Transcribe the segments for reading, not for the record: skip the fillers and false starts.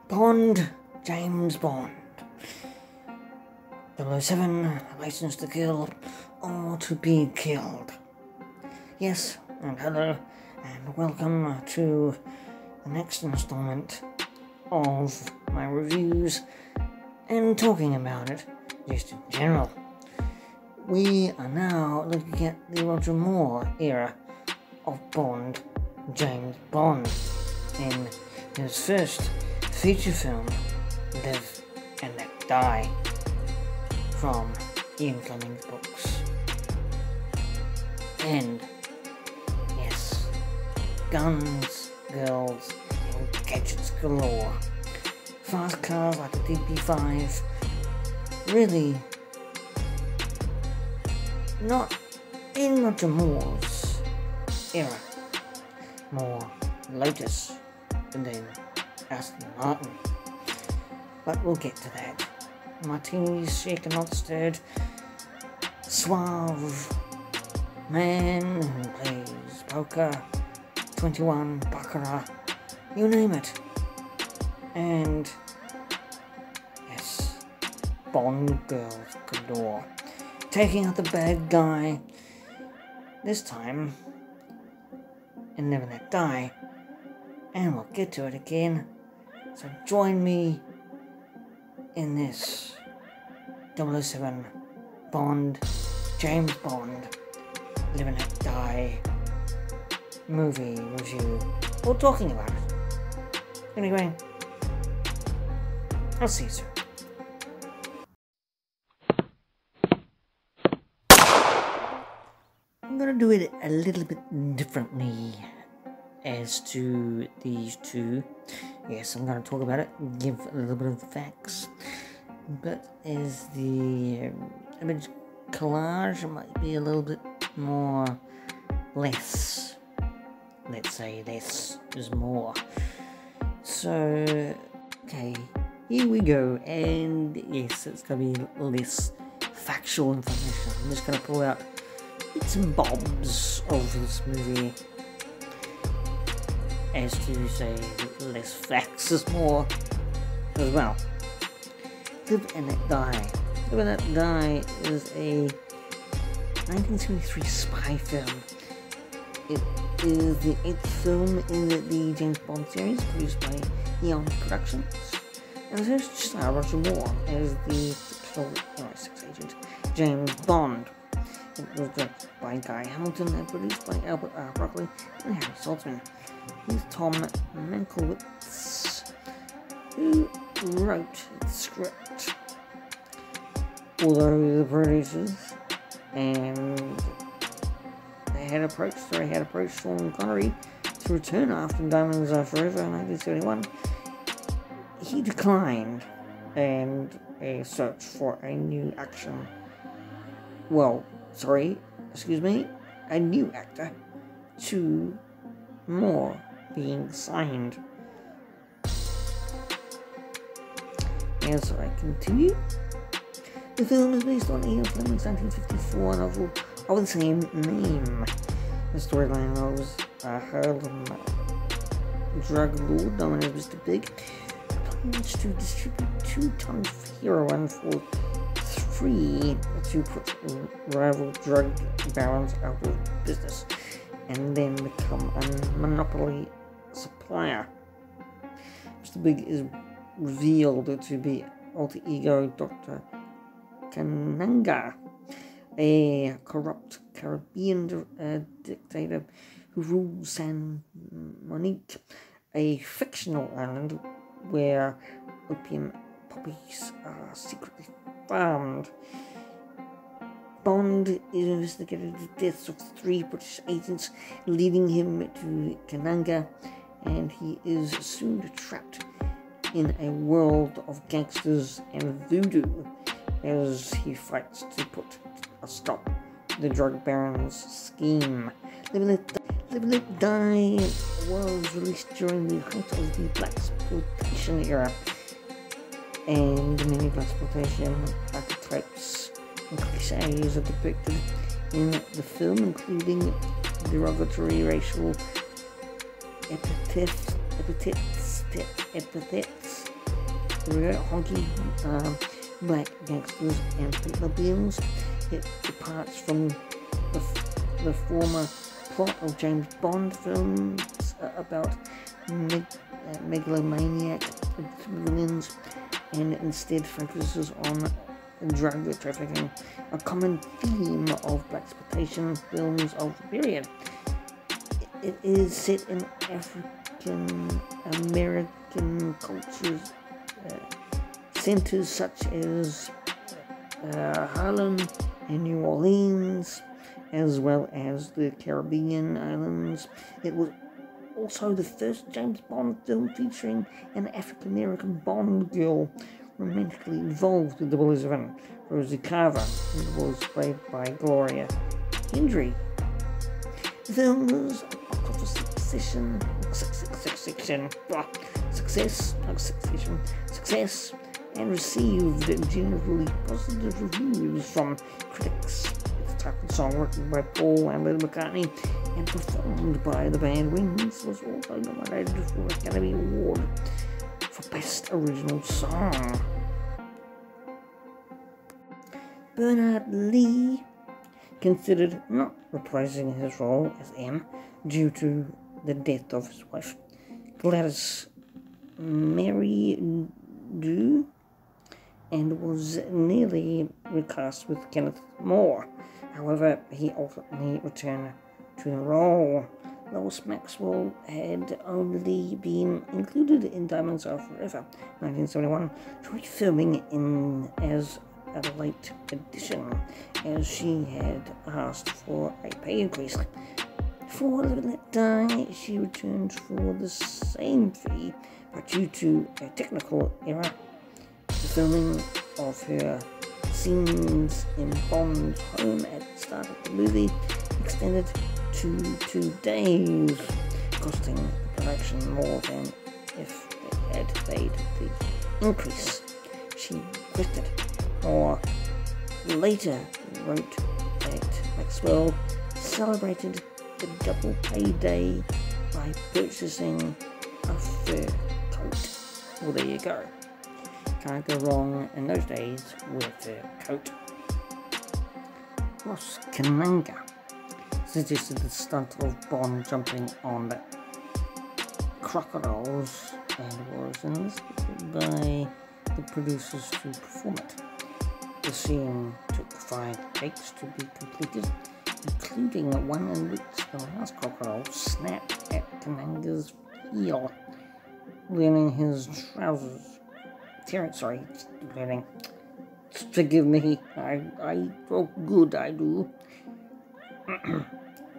Bond, James Bond. 007, License to Kill or to be killed. Yes, and hello, and welcome to the next installment of my reviews and talking about it, just in general. We are now looking at the Roger Moore era of Bond, James Bond, in his first feature film, Live and Let Die, from Ian Fleming's books. And yes, guns, girls, and gadgets galore. Fast cars like the DP5, really not in Roger Moore's era, more Lotus and then Aston Martin. But we'll get to that. Martinis shaken, not stirred. Suave man who plays poker, 21, baccarat, you name it. And yes, Bond girls galore. Taking out the bad guy, this time in Live and Let Die, and we'll get to it again. So join me in this 007 Bond, James Bond, Live and Let Die movie review, or talking about it. Anyway, I'll see you soon. I'm gonna do it a little bit differently as to these two. Yes, I'm gonna talk about it, give a little bit of the facts, but as the image collage, it might be a little bit more less. Let's say less is more. So, okay, here we go, and yes, it's gonna be less factual information. I'm just gonna pull out bits and bobs of this movie, as to say less facts is more as well. Live and Let Die. Live and Let Die is a 1973 spy film. It is the 8th film in the James Bond series, produced by P.G.M Productions, and the first star Roger Moore as the fictional MI6 agent James Bond. It was directed by Guy Hamilton and produced by Albert R. Broccoli and Harry Saltzman, with Tom Mankiewicz, who wrote the script. Although the producers and they had approached Sean Connery to return after Diamonds Are Forever in 1971, he declined, and a search for a new actor to Moore being signed. As I continue, the film is based on Ian Fleming's 1954 novel of the same name. The storyline was Harlem drug lord known as Mr. Big plans to distribute 2 tons of heroin for free to put rival drug barons out of business, and then become a monopoly supplier. Mr. Big is revealed to be alter ego Dr. Kananga, a corrupt Caribbean dictator who rules San Monique, a fictional island where opium poppies are secretly farmed. Bond is investigated the deaths of 3 British agents, leading him to Kananga, and he is soon trapped in a world of gangsters and voodoo as he fights to put a stop to the drug baron's scheme. Live and Let Die was released during the height of the blaxploitation era, and many blaxploitation archetypes and cliches are depicted in the film, including derogatory racial epithets honky black gangsters and paper bills. It departs from the former plot of James Bond films about megalomaniac villains, and instead focuses on drug trafficking, a common theme of blaxploitation films of the period. It is set in African American cultures, centers such as Harlem and New Orleans, as well as the Caribbean islands. It was also the first James Bond film featuring an African American Bond girl romantically involved with 007, Rosie Carver, who was played by Gloria Hendry. The film was a box office success, and received generally positive reviews from critics. Its title song, written by Paul and Linda McCartney and performed by the band Wings, was also nominated for an Academy Award for Best Original Song. Bernard Lee considered not reprising his role as M due to the death of his wife, Gladys Mary Dew, and was nearly recast with Kenneth More. However, he ultimately returned to the role. Lois Maxwell had only been included in Diamonds Are Forever, 1971, refilming in as a late addition, as she had asked for a pay increase. For Let Die, she returned for the same fee, but due to a technical error, the filming of her scenes in Bond's home at the start of the movie extended to 2 days, costing the production more than if they had paid the increase she requested. Or later wrote that Maxwell celebrated the double payday by purchasing a fur coat. Well, there you go. Can't go wrong in those days with a fur coat. Ross Kananga suggested the stunt of Bond jumping on the crocodiles and was enlisted by the producers to perform it. The scene took 5 takes to be completed, including one in which the last crocodile snapped at Kananga's heel, leaving his trousers. Forgive me, I talk good, I do.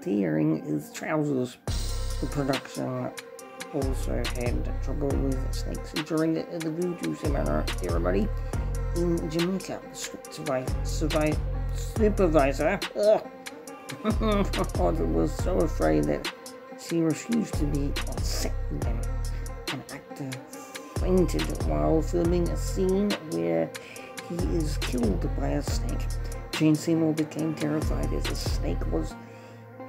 Tearing his trousers. The production also had trouble with snakes during the voodoo ceremony in Jamaica. The script supervisor was so afraid that she refused to be on set with them. An actor fainted while filming a scene where he is killed by a snake. Jane Seymour became terrified as the snake was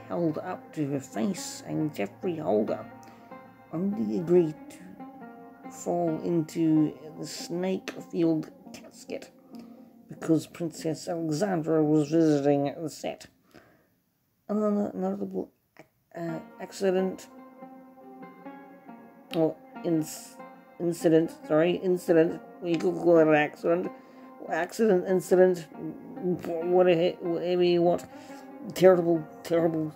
held up to her face, and Jeffrey Holder only agreed to fall into the snake-filled casket because Princess Alexandra was visiting the set. Another notable incident, we could call it an incident, whatever you want, terrible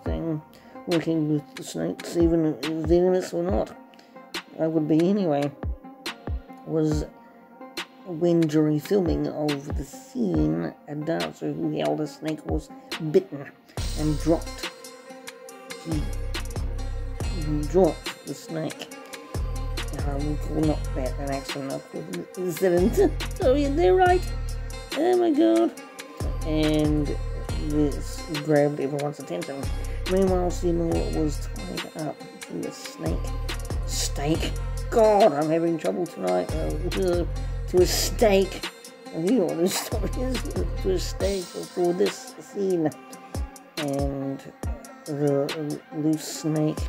thing, working with the snakes, even venomous or not, I would be anyway, was when during filming of the scene, a dancer who held a snake was bitten and dropped. He dropped the snake. We call not that an accident, I'll call it an incident. So yeah, they're right. Oh my god. And this grabbed everyone's attention. Meanwhile, Seymour was tied up to a stake. God, I'm having trouble tonight. To a stake. You know what this story is? To a stake for this scene. And the loose snake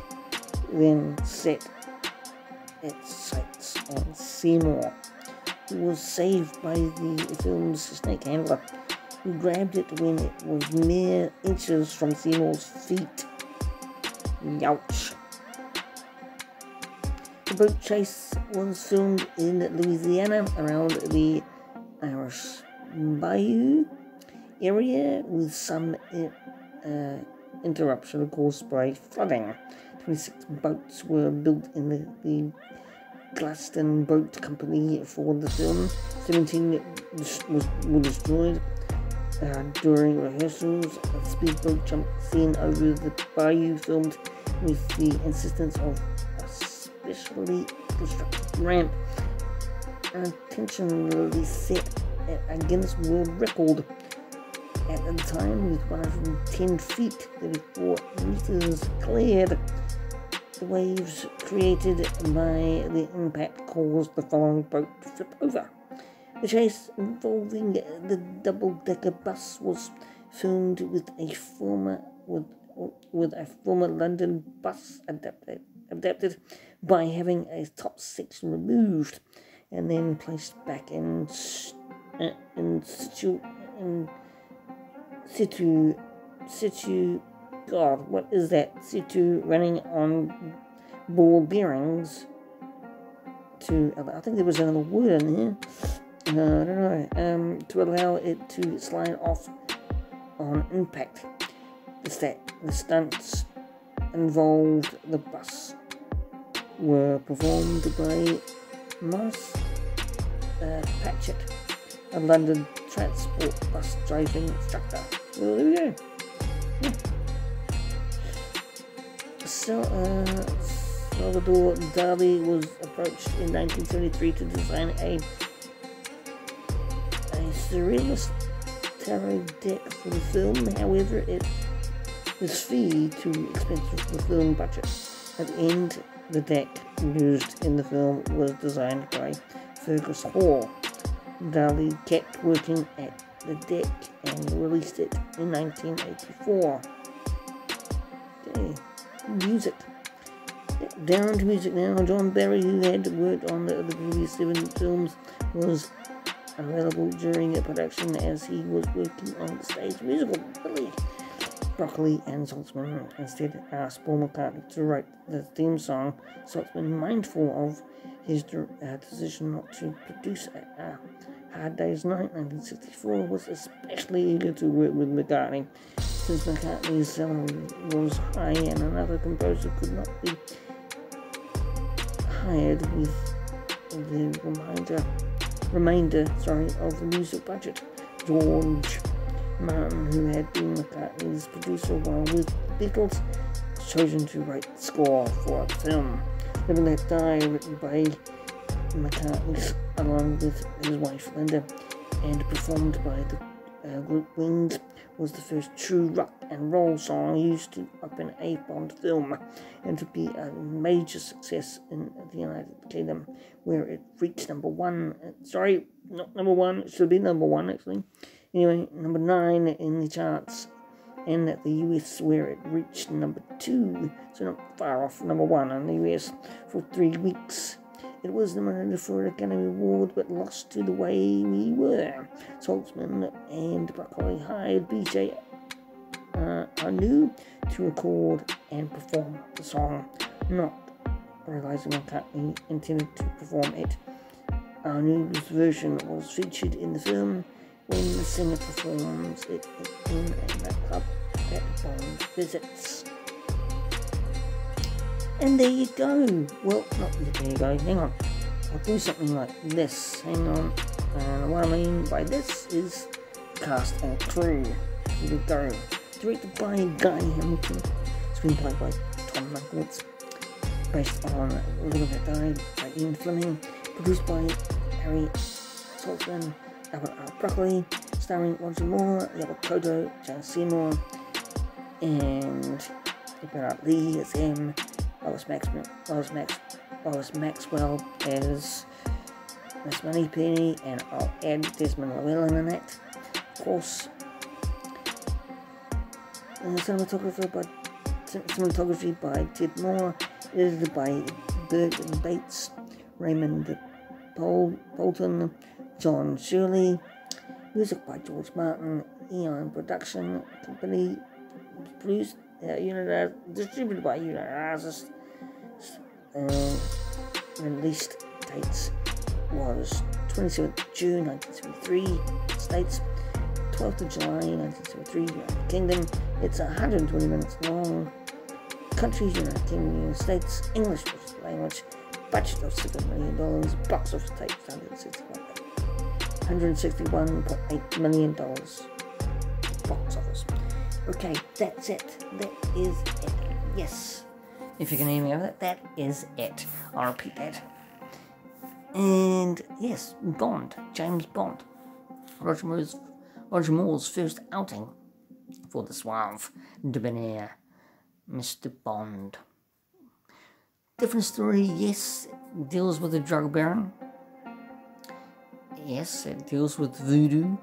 then set its sights on Seymour. was saved by the film's snake handler, who grabbed it when it was mere inches from Seymour's feet. Youch. The boat chase was filmed in Louisiana around the Irish Bayou area, with some interruption caused by flooding. 26 boats were built in the Glaston Boat Company for the film. 17 were destroyed during rehearsals. A speedboat jump scene over the bayou, filmed with the assistance of a specially constructed ramp, intentionally set at a Guinness World Record at the time, with 110 feet, 34 meters cleared. The waves created by the impact caused the following boat to flip over. The chase involving the double-decker bus was filmed with a former London bus adapted by having a top section removed and then placed back in situ. God, what is that? Situ, running on ball bearings to, I think there was another word in here, I don't know, to allow it to slide off on impact. The stunts involved the bus were performed by Morris Patchett, a London transport bus driving instructor. Well, there we go. Yeah. Salvador Dali was approached in 1973 to design a surrealist tarot deck for the film. However, it was fee too expensive for the film budget. At the end, the deck used in the film was designed by Fergus Hall. Dali kept working at the deck and released it in 1984. Okay. Music. Down to music now. John Barry, who had worked on the previous 7 films, was available during the production as he was working on the stage musical. Billy Broccoli and Saltzman instead asked Paul McCartney to write the theme song. Saltzman, mindful of his decision not to produce A Hard Day's Night 1964, was especially eager to work with McCartney, since McCartney's salary was high and another composer could not be hired with the remainder of the music budget. George Martin, who had been McCartney's producer while with the Beatles, was chosen to write the score for the film. Live and Let Die, written by McCartney along with his wife Linda and performed by the group Wings, was the first true rock and roll song used to open a Bond film, and to be a major success in the United Kingdom, where it reached number 1. Sorry, not number 1, it should be number 1 actually. Anyway, number 9 in the charts, and at the US, where it reached number 2, so not far off number 1 in the US for 3 weeks. It was nominated for an Academy Award, but lost to The Way We Were. Saltzman and Broccoli hired B.J. Anu to record and perform the song, not realizing McCartney intended to perform it. Anu's version was featured in the film when the singer performs it in a nightclub that Bond visits. And there you go. Well, not there you go. Hang on. I'll do something like this. Hang on. And what I mean by this is cast and crew. Here we go. Directed by Guy Hamilton. Screenplay by Tom Mankiewicz. Based on Live and Let Die by Ian Fleming. Produced by Harry Saltzman, Albert R. Broccoli. Starring Roger Moore, Robert Kodo, Jane Seymour, and Bernard Lee as M. Lois Maxwell as Miss Moneypenny, and I'll add Desmond Llewellyn in that. Of course, cinematography by Ted Moore, edited by Berg and Bates, Raymond Bolton, John Shirley. Music by George Martin. Eon Production Company. Produced, distributed by United Artists. Released dates was 27th June 1973 States, 12th of July 1973 United Kingdom. It's 120 minutes long. Countries: United Kingdom, United States. English was the language. Budget of $7 million. Box office take $161.8 million. Box office. Okay, that's it. That is it. Yes. If you can hear me over that is it. I'll repeat that. And yes, Bond, James Bond. Roger Moore's first outing for the suave, debonair Mr. Bond. Different story, yes, it deals with a drug baron. Yes, it deals with voodoo,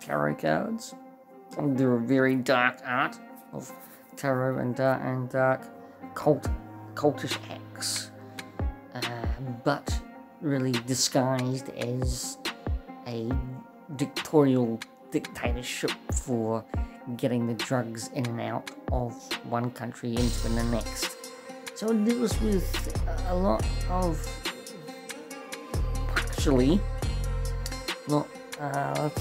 tarot cards. They're a very dark art of tarot and dark cultish acts, but really disguised as a dictatorship for getting the drugs in and out of one country into the next. So it deals with a lot of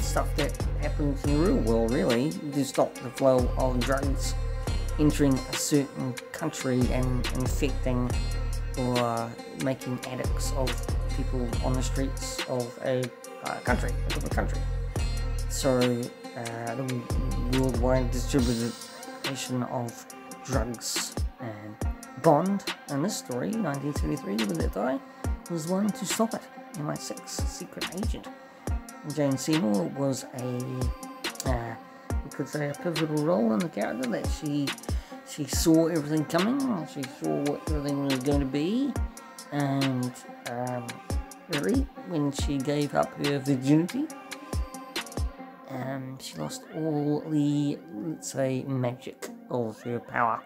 stuff that happens in the real world, really, to stop the flow of drugs entering a certain country and infecting or making addicts of people on the streets of a different country. So the worldwide distribution of drugs, and Bond, in this story, 1973, with that guy, was one to stop it. MI6 secret agent. Jane Seymour was you could say, a pivotal role in the character, that she saw everything coming, she saw what everything was going to be, and really, when she gave up her virginity, she lost all the, let's say, magic of her power.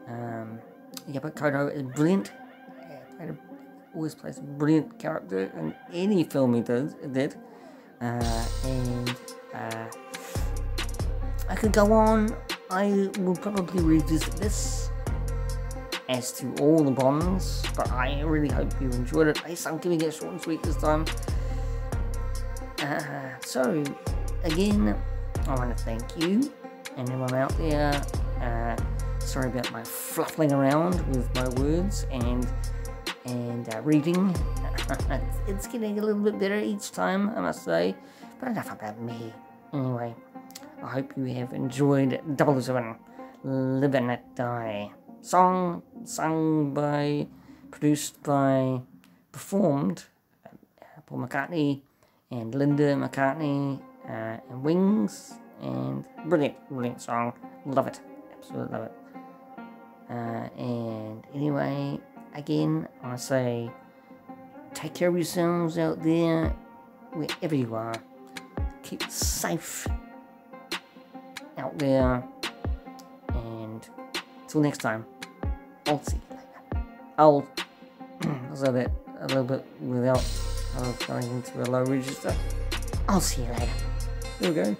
But Kodo is brilliant. Always plays a brilliant character in any film he did. I could go on. I will probably revisit this as to all the Bonds, but I really hope you enjoyed it. I'm giving it short and sweet this time. So, again, I want to thank you and everyone out there. Sorry about my fluffing around with my words and reading. It's getting a little bit better each time, I must say, but enough about me. Anyway, I hope you have enjoyed 007 Live and Let Die. Song sung by, produced by, performed Paul McCartney and Linda McCartney and Wings, and brilliant song. Love it, absolutely love it. And anyway, again, I want to say, take care of yourselves out there, wherever you are. Keep safe out there, and till next time, I'll see you later. I'll say that a little bit without going into a low register. I'll see you later. There we go.